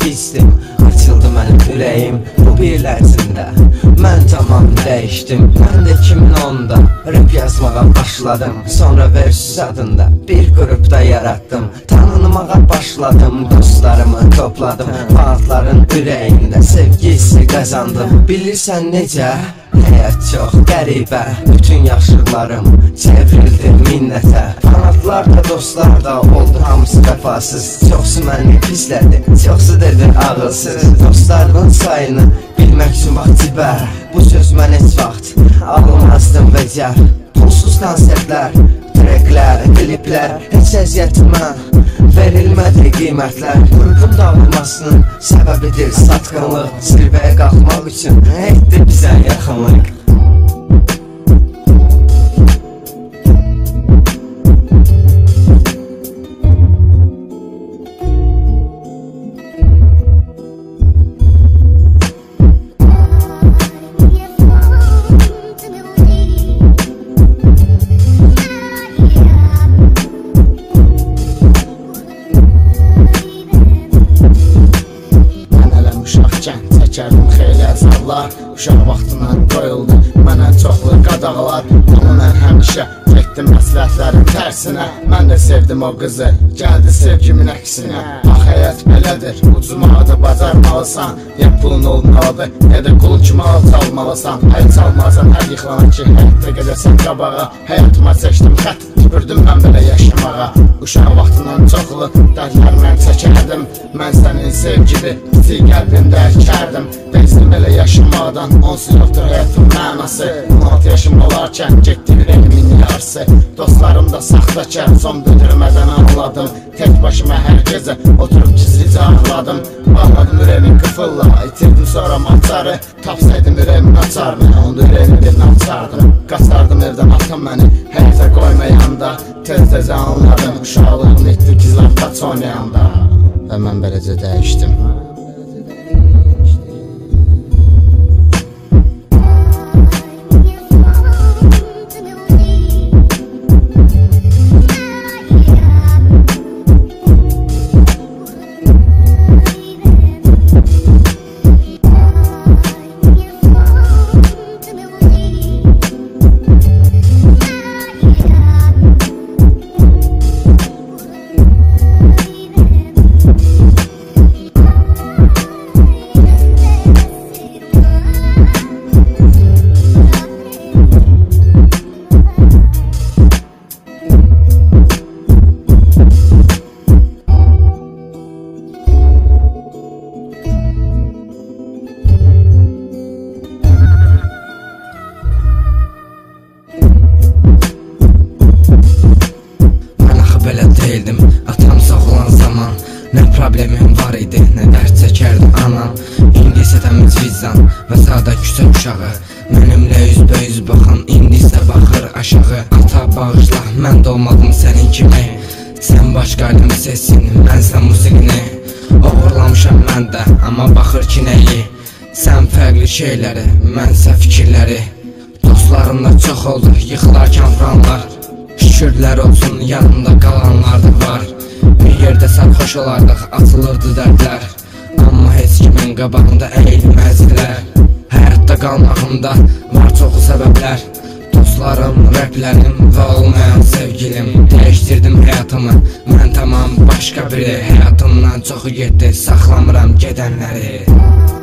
pisdim. Açıldı mənim ürəyim bu bir lərzində. Mən tamam dəyişdim, mən də 2010'da rap yazmağa başladım. Sonra Versus adında bir qrupda yaratdım. Tanınmağa başladım, dostlarımı topladım. Fanatların ürəyində sevgisi qazandım. Bilirsən necə? Həyat çox qəribə, bütün yaxşılarım çevrildi minnətə. Fanatlar da dostlar da oldu hamısı vəfasız. Çoxsu məni pislədi, çoxsu dedi ağılsız. Dostlarımın sayını bilmək üçün vaxt cibər. Bu söz mən heç vaxt almazdım vəcər. Pulsuz konsertlər, treklər, kliplər, heç əziyyətimə verilmədi qiymətlər. Qrupun dağılmasının səbəbidir satqınlıq. Zirvəyə qalxmaq üçün etdi bizə yaxınlıq. Çəkərdim xeyli əzablar, uşaq vaxtından qoyuldu mənə çoxlu qadağalar. Amma mən həmişə getdim məsləhətlərin tərsinə. Mən də sevdim o qızı, gəldi sevgimin əksinə. Bax həyat belədir, ucmağı da bacarmalısan. Ya pulun olmalıdır, ya da qul kimi çalmalısan. Əl çalmasan hər yıxılana ki, həyatda gedəsən qabağa. Həyatıma çəkdim xət, tüpürdüm mən belə yaşamağa. Uşaq vaxtından çoxlu dərdlər mən çəkərdim. Mən sənin sevgili, bizi qəlbimdə əkərdim. Bezdim belə yaşamaqdan, onsuz yoxdur həyatın mənası. 16 yaşım olarkən getdi ürəyimin yarısı. Dostlarım da saxtakar, son döndürmədən anladım. Tək başıma hər gecə oturub gizlicə ağladım. Bağladım ürəyimin qıfılla, itirdim sonra maçarı. Tapsaydım ürəyimin açarını, onda ürəyimin birini açardım. Qaçardım evdən atam məni, həyata qoymayanda. Tez-tezə anladım, uşaqlığım etdi gizlər qaç oynayanda. Və mən beləcə dəyişdim. Atam sağ olan zaman nə problemim var idi, nə dərd çəkərdi anam. İndi isə təmiz vicdan və sadə küçə uşağı mənimlə üzbəüz baxan, indi isə baxır aşağı. Ata bağışla, mən də olmadım sənin kimi. Sən başqaydın seçsin, mənsə musiqini. Oğurlamışam mən də, amma baxır ki nəyi. Sən fərqli şeyləri, mənsə fikirləri. Dostlarımla çox oldu, yıxılarkən franlar. Şükürlər olsun, yanımda qalanlar da var. Bir yerdə sərxoş olardıq, açılırdı dərdlər. Amma heç kimin qabağında əyilməzdilər. Həyatda qalmağımda var çoxu səbəblər. Dostlarım, rəplərim və olmayan sevgilim. Dəyişdirdim həyatımı, mən tamam başqa biri. Həyatımdan çoxu getdi, saxlamıram gedənləri.